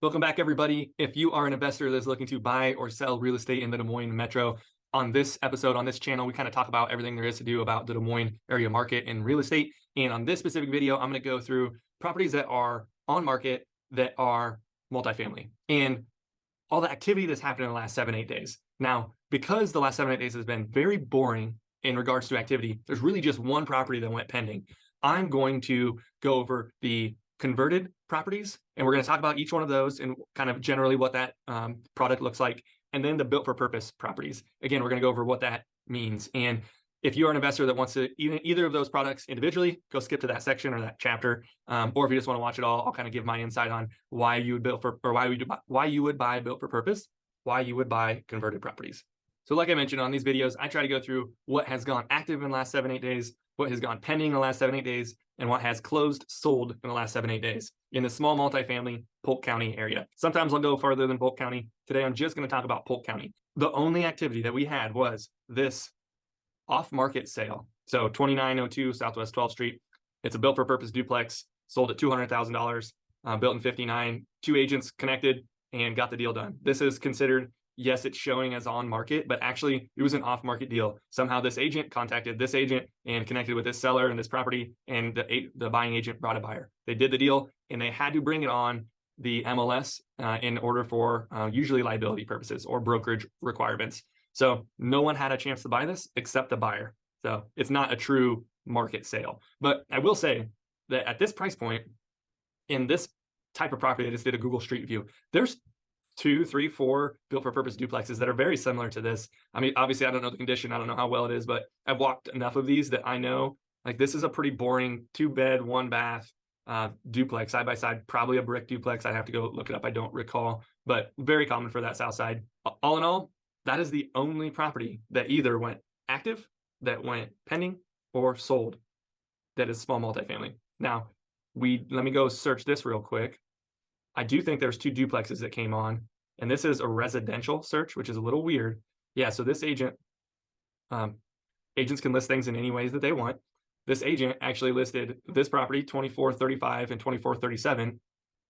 Welcome back, everybody. If you are an investor that's looking to buy or sell real estate in the Des Moines metro, on this episode, on this channel, we kind of talk about everything there is to do about the Des Moines area market and real estate. And on this specific video, I'm going to go through properties that are on market that are multifamily and all the activity that's happened in the last 7-8 days. Now, because the last 7-8 days has been very boring in regards to activity, there's really just one property that went pending. I'm going to go over the converted properties, and we're going to talk about each one of those and kind of generally what that product looks like, and then the built for purpose properties. Again, we're going to go over what that means. And if you are an investor that wants to either of those products individually, go skip to that section or that chapter, or if you just want to watch it all, I'll kind of give my insight on why you would why you would buy built for purpose, why you would buy converted properties. So like I mentioned on these videos, I try to go through what has gone active in the last 7-8 days, what has gone pending in the last 7-8 days, and what has closed, sold in the last 7-8 days in the small multifamily Polk County area. Sometimes I'll go farther than Polk County. Today, I'm just going to talk about Polk County. The only activity that we had was this off-market sale. So 2902 Southwest 12th Street. It's a built for purpose duplex, sold at $200,000, built in 59. 2 agents connected and got the deal done. This is considered, yes, it's showing as on market, but actually it was an off-market deal. Somehow this agent contacted this agent and connected with this seller and this property, and the buying agent brought a buyer. They did the deal, and they had to bring it on the MLS in order for usually liability purposes or brokerage requirements. So no one had a chance to buy this except the buyer. So it's not a true market sale. But I will say that at this price point, in this type of property, I just did a Google Street View, there's 2, 3, 4 built for purpose duplexes that are very similar to this. I mean, obviously I don't know the condition, I don't know how well it is, but I've walked enough of these that I know like this is a pretty boring 2-bed, 1-bath duplex side by side, probably a brick duplex. I'd have to go look it up. I don't recall, but very common for that south side. All in all, that is the only property that either went active, that went pending, or sold that is small multifamily. Now, let me go search this real quick. I do think there's 2 duplexes that came on, and this is a residential search, which is a little weird. Yeah, so this agent, agents can list things in any ways that they want. This agent actually listed this property, 2435 and 2437,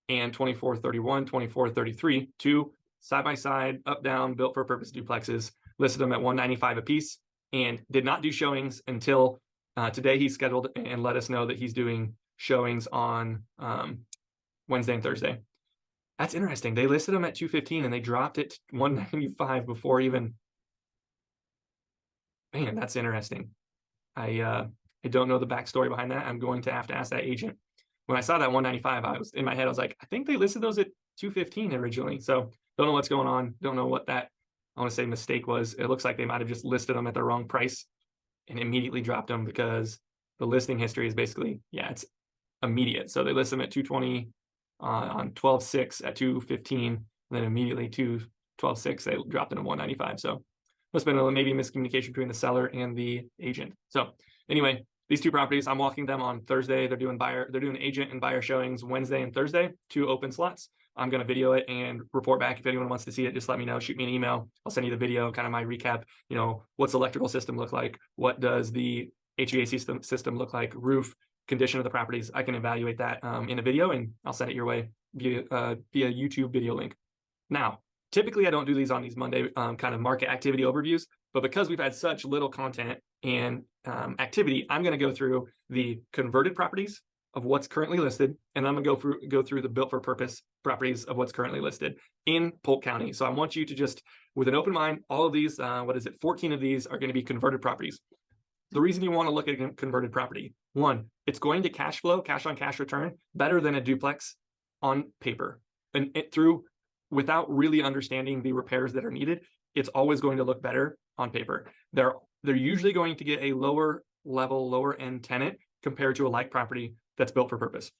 and 2431, 2433, 2 side-by-side, up-down, built for purpose duplexes, listed them at $195 a piece, and did not do showings until today. He scheduled and let us know that he's doing showings on Wednesday and Thursday. That's interesting. They listed them at $215 and they dropped it to $195 before even. Man, that's interesting. I don't know the backstory behind that. I'm going to have to ask that agent. When I saw that $195, I was in my head, I was like, I think they listed those at $215 originally. So don't know what's going on. Don't know what that, I want to say, mistake was. It looks like they might have just listed them at the wrong price and immediately dropped them because the listing history is basically, yeah, it's immediate. So they list them at 220 on 12/6 at 215, and then immediately 12/6 they dropped them to 195. So must have been maybe a miscommunication between the seller and the agent. So anyway, these 2 properties, I'm walking them on Thursday. They're doing agent and buyer showings Wednesday and Thursday, 2 open slots. I'm going to video it and report back. If anyone wants to see it, just let me know. Shoot me an email. I'll send you the video, kind of my recap. You know, what's the electrical system look like? What does the HVAC system look like? Roof, condition of the properties. I can evaluate that in a video, and I'll send it your way via YouTube video link. Now, typically I don't do these on these Monday kind of market activity overviews, but because we've had such little content and activity, I'm going to go through the converted properties of what's currently listed, and I'm going to go through the built for purpose properties of what's currently listed in Polk County. So I want you to just, with an open mind, all of these, 14 of these are going to be converted properties. The reason you want to look at a converted property, 1, it's going to cash flow, cash on cash return, better than a duplex on paper. And without really understanding the repairs that are needed, it's always going to look better on paper. They're usually going to get a lower level, lower end tenant compared to a like property that's built for purpose.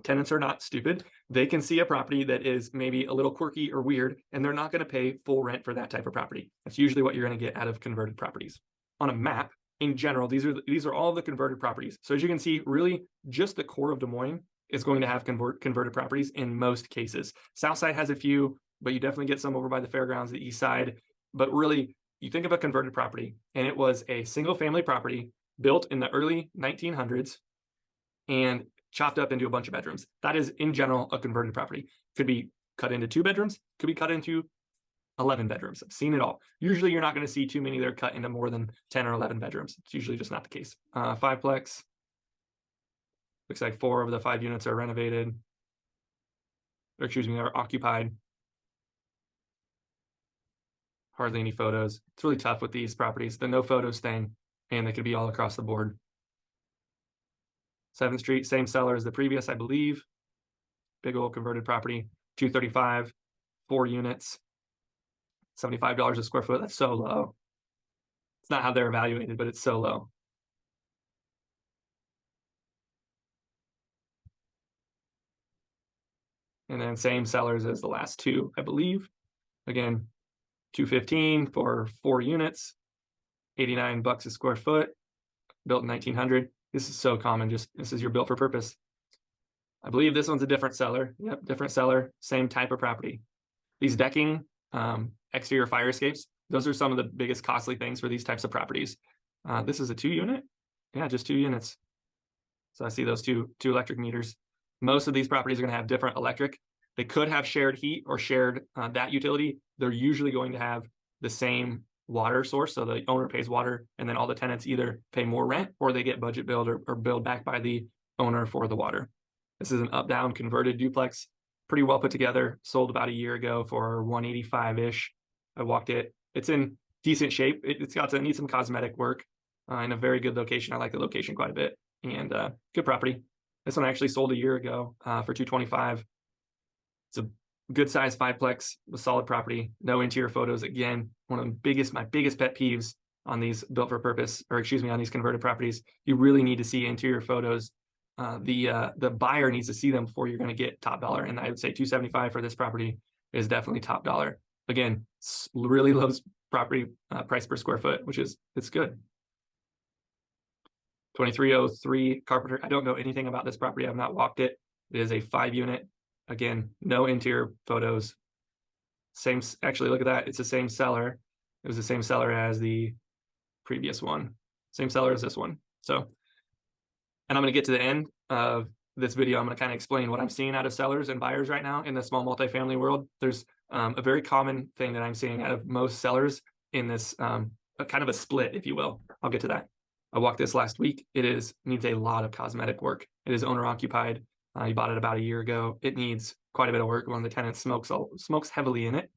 Tenants are not stupid. They can see a property that is maybe a little quirky or weird, and they're not going to pay full rent for that type of property. That's usually what you're going to get out of converted properties. On a map, in general, these are all the converted properties. So as you can see, really just the core of Des Moines is going to have converted properties in most cases. Southside has a few, but you definitely get some over by the fairgrounds, the east side. But really, you think of a converted property, and it was a single family property built in the early 1900s and chopped up into a bunch of bedrooms. That is, in general, a converted property. Could be cut into 2 bedrooms, could be cut into 11 bedrooms. I've seen it all. Usually you're not going to see too many that are cut into more than 10 or 11 bedrooms. It's usually just not the case. 5-plex. Looks like 4 of the 5 units are renovated. Or excuse me, are occupied. Hardly any photos. It's really tough with these properties. The no photos thing, and they could be all across the board. 7th Street, same seller as the previous, I believe. Big old converted property, 235, 4 units, $75 a square foot. That's so low. It's not how they're evaluated, but it's so low. And then same sellers as the last 2, I believe. Again, 215 for 4 units, $89 a square foot, built in 1900. This is so common. Just this is your built for purpose. I believe this one's a different seller. Yep, different seller, same type of property. These decking, exterior fire escapes, those are some of the biggest costly things for these types of properties. This is a 2 unit. Yeah, just 2 units. So I see those two electric meters. Most of these properties are going to have different electric. They could have shared heat or shared that utility. They're usually going to have the same water source. So the owner pays water, and then all the tenants either pay more rent or they get budget billed or billed back by the owner for the water. This is an up-down converted duplex, pretty well put together, sold about a year ago for 185-ish. I walked it. It's in decent shape. It's got to need some cosmetic work in a very good location. I like the location quite a bit, and good property. This one actually sold a year ago for $225. It's a good size 5-plex with solid property, no interior photos. Again, one of my biggest pet peeves on these built for purpose, or excuse me, on these converted properties. You really need to see interior photos. The buyer needs to see them before you're going to get top dollar. And I would say $275 for this property is definitely top dollar. Again, really low property price per square foot, which is, it's good. 2303 Carpenter. I don't know anything about this property. I've not walked it. It is a 5 unit. Again, no interior photos. Same, actually, look at that. It's the same seller. It was the same seller as the previous one. Same seller as this one. So, and I'm going to get to the end of this video. I'm going to kind of explain what I'm seeing out of sellers and buyers right now in the small multifamily world. There's a very common thing that I'm seeing out of most sellers in this kind of a split, if you will. I'll get to that. I walked this last week. It needs a lot of cosmetic work. It is owner occupied. He bought it about a year ago. It needs quite a bit of work. One of the tenants smokes heavily in it.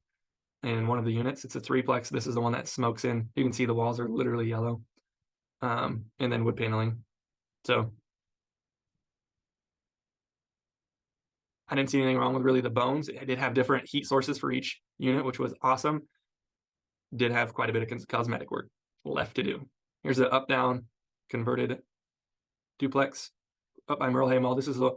And one of the units, it's a 3-plex. This is the one that smokes in. You can see the walls are literally yellow. And then wood paneling. So I didn't see anything wrong with really the bones. It did have different heat sources for each unit, which was awesome. Did have quite a bit of cosmetic work left to do. Here's the up-down converted duplex up by Merle Hay Mall. This is the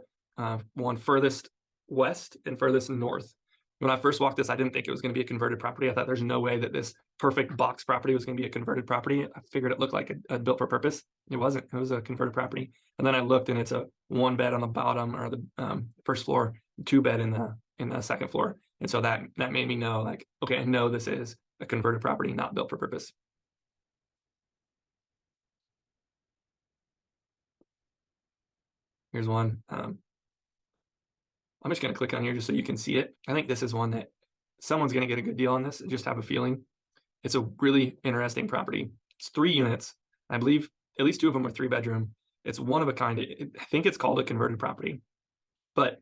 one furthest west and furthest north. When I first walked this, I didn't think it was going to be a converted property. I thought there's no way that this perfect box property was going to be a converted property. I figured it looked like a built for purpose. It wasn't. It was a converted property. And then I looked, and it's a 1 bed on the bottom, or the first floor, 2 bed in the second floor. And so that made me know, like, okay, I know this is a converted property, not built for purpose. Here's one. I'm just going to click on here just so you can see it. I think this is one that someone's going to get a good deal on this. I just have a feeling. It's a really interesting property. It's 3 units. I believe at least 2 of them are 3-bedroom. It's one of a kind. I think it's called a converted property, but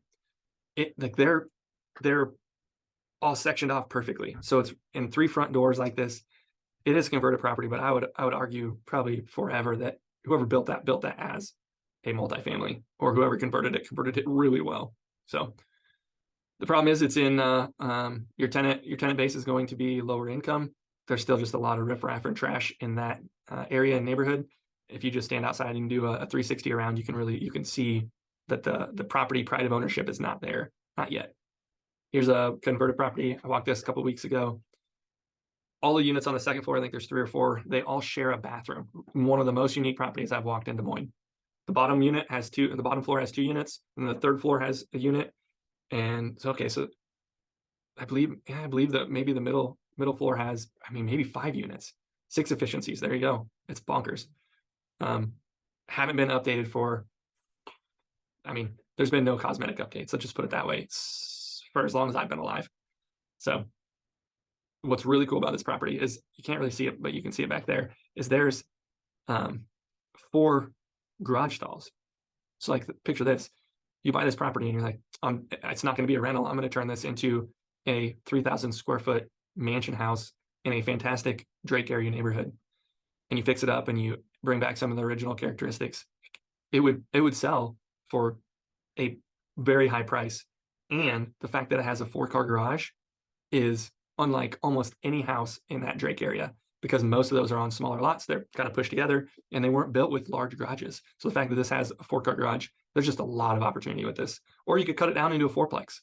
they're all sectioned off perfectly. So it's in 3 front doors like this. It is a converted property, but I would argue probably forever that whoever built that as a multifamily, or whoever converted it really well. So the problem is it's in your tenant base is going to be lower income. There's still just a lot of riffraff and trash in that area and neighborhood. If you just stand outside and do a 360 around, you can see that the property pride of ownership is not there, not yet. Here's a converted property. I walked this a couple of weeks ago. All the units on the second floor, I think there's 3 or 4, they all share a bathroom. One of the most unique properties I've walked in Des Moines. The bottom unit has 2, and the bottom floor has 2 units, and the 3rd floor has a unit. And so, okay, so I believe that maybe the middle floor has, maybe 5 units, 6 efficiencies. There you go. It's bonkers. Haven't been updated for, there's been no cosmetic updates. Let's just put it that way. It's for as long as I've been alive. So what's really cool about this property is you can't really see it, but you can see it back there, is there's 4 garage stalls. So like picture this, you buy this property and you're like, it's not going to be a rental. I'm going to turn this into a 3,000 square foot mansion house in a fantastic Drake area neighborhood. And you fix it up and you bring back some of the original characteristics. It would sell for a very high price. And the fact that it has a 4-car garage is unlike almost any house in that Drake area, because most of those are on smaller lots. They're kind of pushed together and they weren't built with large garages. So the fact that this has a 4-car garage, there's just a lot of opportunity with this. Or you could cut it down into a 4-plex,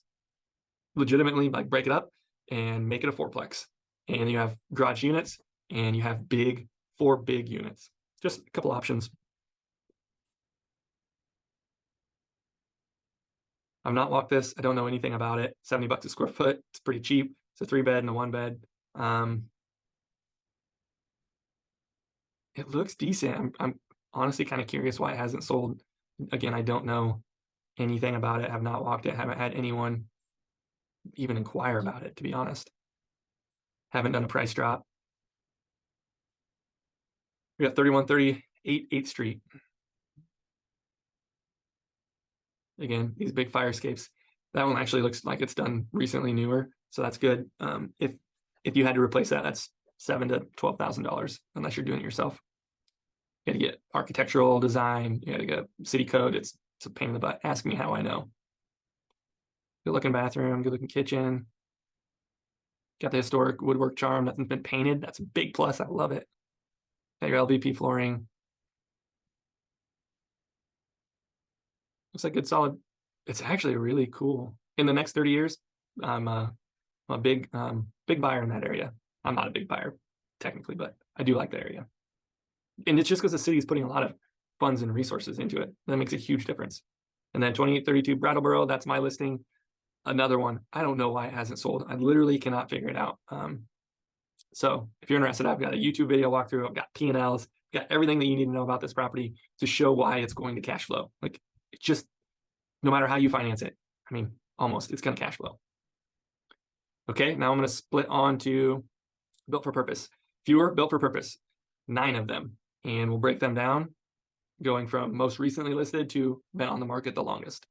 legitimately like break it up and make it a 4-plex. And you have garage units and you have 4 big units. Just a couple options. I've not walked this. I don't know anything about it. $70 a square foot. It's pretty cheap. It's a 3-bed and a 1-bed. It looks decent. I'm honestly kind of curious why it hasn't sold. Again, I don't know anything about it. Have not walked it. Haven't had anyone even inquire about it, to be honest. Haven't done a price drop. We got 3138 8th Street. Again, these big fire escapes. That one actually looks like it's done recently newer, so that's good. If you had to replace that, that's $7,000 to $12,000 unless you're doing it yourself. You got to get architectural design. You got to get city code. It's a pain in the butt. Ask me how I know. Good looking bathroom. Good looking kitchen. Got the historic woodwork charm. Nothing's been painted. That's a big plus. I love it. Got your LVP flooring. Looks like good solid. It's actually really cool. In the next 30 years, I'm a big buyer in that area. I'm not a big buyer technically, but I do like the area. And it's just because the city is putting a lot of funds and resources into it. That makes a huge difference. And then 2832 Brattleboro, that's my listing. Another one. I don't know why it hasn't sold. I literally cannot figure it out. So if you're interested, I've got a YouTube video walkthrough. I've got P&Ls, got everything that you need to know about this property to show why it's going to cash flow. Like, it's just, no matter how you finance it, I mean, almost, it's going to cash flow. Okay, now I'm going to split on to built for purpose. Fewer built for purpose, 9 of them. And we'll break them down, going from most recently listed to been on the market the longest.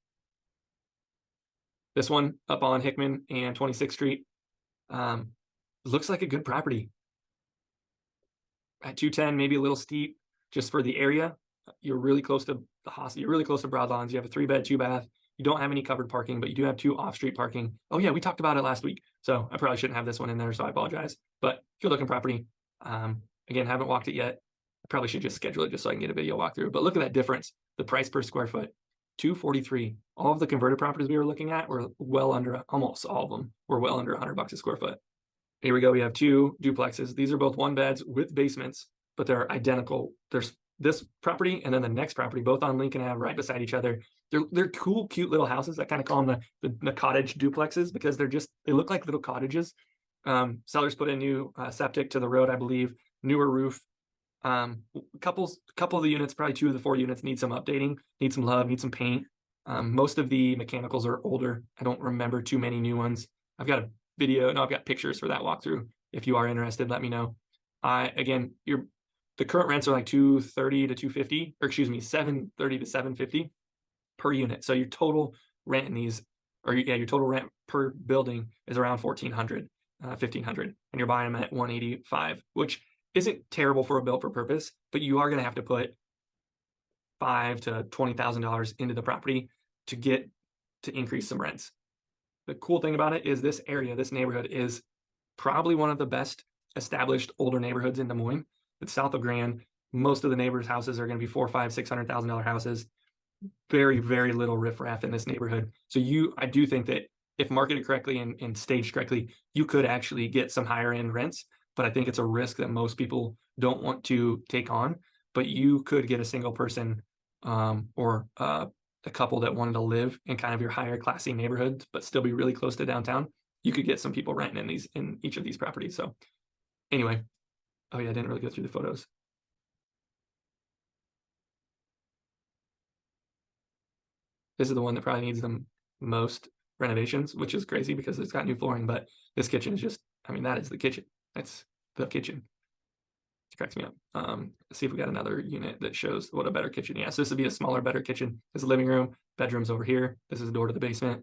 This one up on Hickman and 26th Street looks like a good property. At 210, maybe a little steep just for the area. You're really close to the hospital. You're really close to Broadlawns. You have a 3-bed, 2-bath. You don't have any covered parking, but you do have 2 off-street parking. Oh yeah, we talked about it last week, so I probably shouldn't have this one in there, so I apologize. But good looking property. Again, haven't walked it yet. I probably should just schedule it just so I can get a video walkthrough. But look at that difference. The price per square foot, $243. All of the converted properties we were looking at were well under, almost all of them were well under $100 a square foot. Here we go. We have 2 duplexes. These are both 1-beds with basements, but they're identical. There's this property and then the next property, both on Lincoln Ave, right beside each other. They're cool, cute little houses. I kind of call them the cottage duplexes because they look like little cottages. Sellers put a new septic to the road, I believe, newer roof. Couple of the units, probably 2 of the 4 units need some updating, need some love, need some paint. Most of the mechanicals are older. I don't remember too many new ones. I've got pictures for that walkthrough. If you are interested, let me know. Again, the current rents are like $230 to $250, or excuse me, $730 to $750 per unit. So your total rent in these, your total rent per building is around $1,400, $1,500, and you're buying them at $185, which isn't terrible for a built for purpose, but you are going to have to put $5,000 to $20,000 into the property to increase some rents. The cool thing about it is this area, this neighborhood is probably one of the best established older neighborhoods in Des Moines. It's south of Grand. Most of the neighbors' houses are going to be $400,000, $500,000, $600,000 houses. Very, very little riffraff in this neighborhood. So I do think that if marketed correctly and staged correctly, you could actually get some higher end rents. But I think it's a risk that most people don't want to take on. But you could get a single person or a couple that wanted to live in kind of your higher classy neighborhoods, but still be really close to downtown. You could get some people renting in each of these properties. So anyway, oh yeah, I didn't really go through the photos. This is the one that probably needs them most renovations, which is crazy because it's got new flooring, but this kitchen is just, I mean, that is the kitchen. That's the kitchen. It cracks me up. Let's see if we got another unit that shows what a better kitchen. Yeah, so this would be a smaller, better kitchen. This is a living room, bedrooms over here. This is the door to the basement.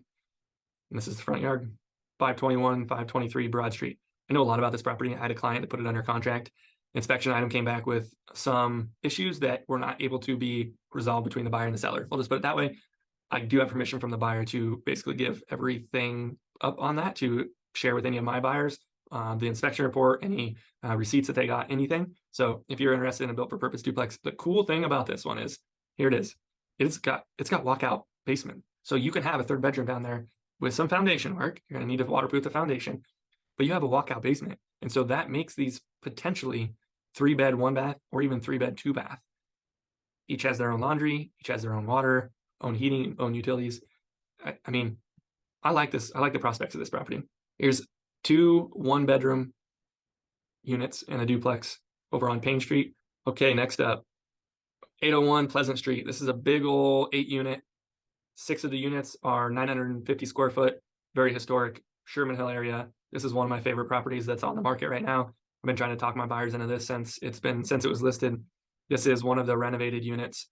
And this is the front yard. 521, 523 Broad Street. I know a lot about this property. I had a client that put it under contract. Inspection item came back with some issues that were not able to be resolved between the buyer and the seller. I'll just put it that way. I do have permission from the buyer to basically give everything up on that to share with any of my buyers, the inspection report, any receipts that they got, anything. So if you're interested in a built for purpose duplex, the cool thing about this one is, here it is. It's got walkout basement. So you can have a third bedroom down there with some foundation work. You're going to need to waterproof the foundation, but you have a walkout basement. And so that makes these potentially 3-bed, 1-bath, or even 3-bed, 2-bath. Each has their own laundry, each has their own water, own heating, own utilities. I mean, I like this. I like the prospects of this property. Here's 2 1-bedroom units and a duplex over on Payne Street. Okay, next up, 801 Pleasant Street. This is a big old 8-unit. 6 of the units are 950 square foot, very historic Sherman Hill area. This is one of my favorite properties that's on the market right now. I've been trying to talk my buyers into this since it was listed. This is one of the renovated units.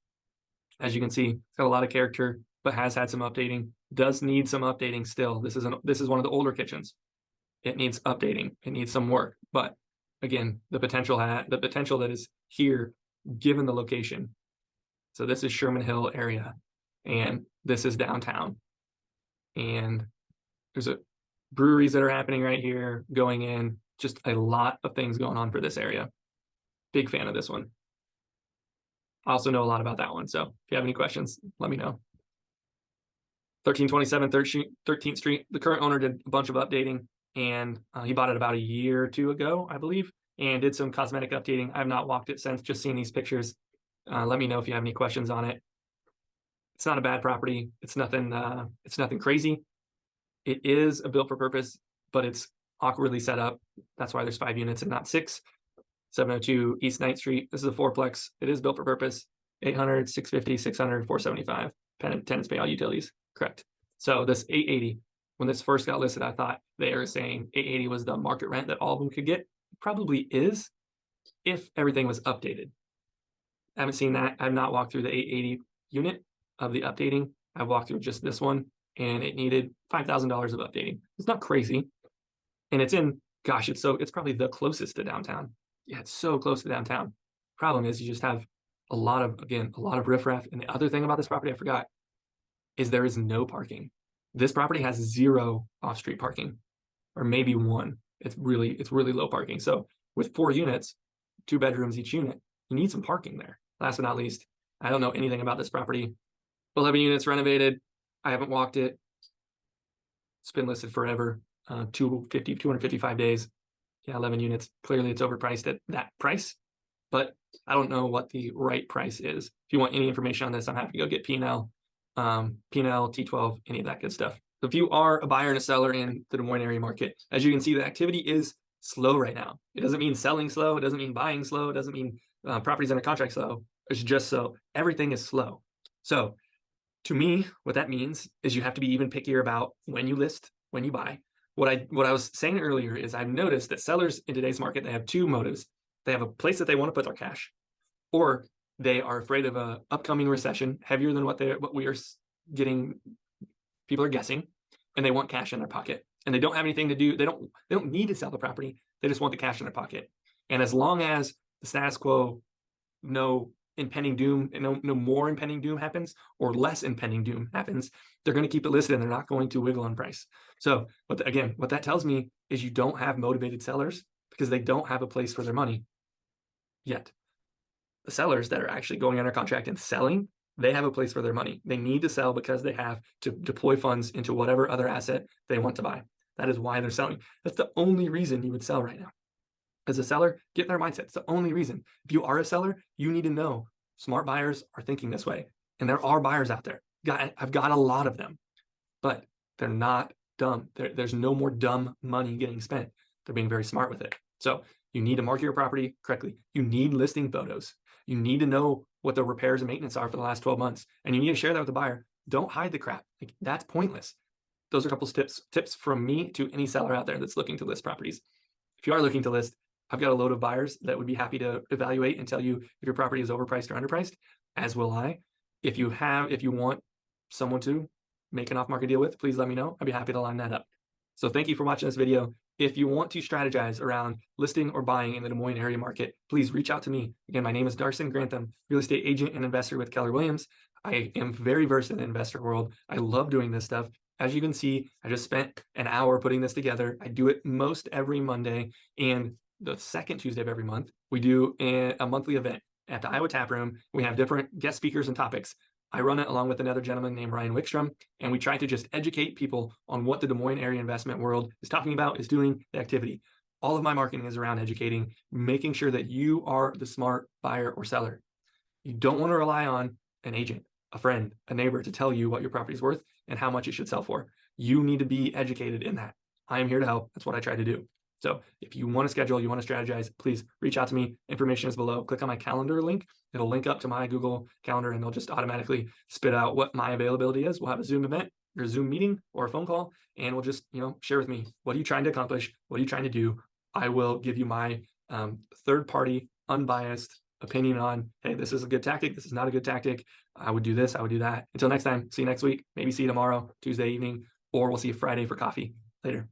As you can see, it's got a lot of character, but has had some updating. Does need some updating still. This is one of the older kitchens. It needs updating. It needs some work. But again, the potential that is here, given the location. So this is Sherman Hill area, and this is downtown. And there's breweries that are happening right here, going in. Just a lot of things going on for this area. Big fan of this one. I also know a lot about that one. So if you have any questions, let me know. 1327 13th Street. The current owner did a bunch of updating, and he bought it about a year or 2 ago, I believe, and did some cosmetic updating. I've not walked it since, just seen these pictures. Let me know if you have any questions on it. It's not a bad property. It's nothing crazy. It is a built for purpose, but it's awkwardly set up. That's why there's 5 units and not 6. 702 East 9th Street. This is a 4-plex. It is built for purpose. 800, 650, 600, 475. Tenants pay all utilities. Correct. So this 880, when this first got listed, I thought they were saying 880 was the market rent that all of them could get. It probably is if everything was updated. I haven't seen that. I've not walked through the 880 unit of the updating. I've walked through just this one, and it needed $5,000 of updating. It's not crazy. And it's in, gosh, it's probably the closest to downtown. Yeah, it's so close to downtown. Problem is you just have a lot of riffraff. And the other thing about this property I forgot is there is no parking. This property has 0 off-street parking, or maybe 1. It's really low parking. So with 4 units, 2 bedrooms each unit, you need some parking there. Last but not least, I don't know anything about this property. 11 units renovated. I haven't walked it. It's been listed forever. 255 days. Yeah, 11 units. Clearly it's overpriced at that price, but I don't know what the right price is. If you want any information on this, I'm happy to go get P&L, T12, any of that good stuff. If you are a buyer and a seller in the Des Moines area market, as you can see, the activity is slow right now. It doesn't mean selling slow. It doesn't mean buying slow. It doesn't mean properties under contract slow. It's just so everything is slow. So to me, what that means is you have to be even pickier about when you list, when you buy. What I was saying earlier is I've noticed that sellers in today's market, they have 2 motives. They have a place that they want to put their cash, or they are afraid of a upcoming recession heavier than what we are getting. People are guessing, and they want cash in their pocket, and they don't have anything to do. They don't need to sell the property. They just want the cash in their pocket. And as long as the status quo, no impending doom, no more impending doom happens, or less impending doom happens, they're going to keep it listed, and they're not going to wiggle on price. So, what that tells me is you don't have motivated sellers because they don't have a place for their money yet. The sellers that are actually going under contract and selling, they have a place for their money. They need to sell because they have to deploy funds into whatever other asset they want to buy. That is why they're selling. That's the only reason you would sell right now. As a seller, get in their mindset. It's the only reason. If you are a seller, you need to know smart buyers are thinking this way. And there are buyers out there. I've got a lot of them, but they're not dumb. There's no more dumb money getting spent. They're being very smart with it. So you need to market your property correctly. You need listing photos. You need to know what the repairs and maintenance are for the last 12 months. And you need to share that with the buyer. Don't hide the crap. Like, that's pointless. those are a couple tips from me to any seller out there that's looking to list properties. If you are looking to list, I've got a load of buyers that would be happy to evaluate and tell you if your property is overpriced or underpriced, as will I. If you want someone to make an off-market deal with, please let me know. I'd be happy to line that up. So thank you for watching this video. If you want to strategize around listing or buying in the Des Moines area market, please reach out to me. Again, my name is Darson Grantham, real estate agent and investor with Keller Williams. I am very versed in the investor world. I love doing this stuff. As you can see, I just spent an hour putting this together. I do it most every Monday, and the second Tuesday of every month, we do a monthly event at the Iowa Tap Room. We have different guest speakers and topics. I run it along with another gentleman named Ryan Wickstrom, and we try to just educate people on what the Des Moines area investment world is talking about, is doing, the activity. All of my marketing is around educating, making sure that you are the smart buyer or seller. You don't want to rely on an agent, a friend, a neighbor to tell you what your property is worth and how much it should sell for. You need to be educated in that. I am here to help. That's what I try to do. So if you want to schedule, you want to strategize, please reach out to me. Information is below. Click on my calendar link. It'll link up to my Google Calendar, and they'll just automatically spit out what my availability is. We'll have a Zoom event or a Zoom meeting or a phone call, and we'll just, share with me. What are you trying to accomplish? What are you trying to do? I will give you my third-party, unbiased opinion on, hey, this is a good tactic. This is not a good tactic. I would do this. I would do that. Until next time, see you next week. Maybe see you tomorrow, Tuesday evening, or we'll see you Friday for coffee. Later.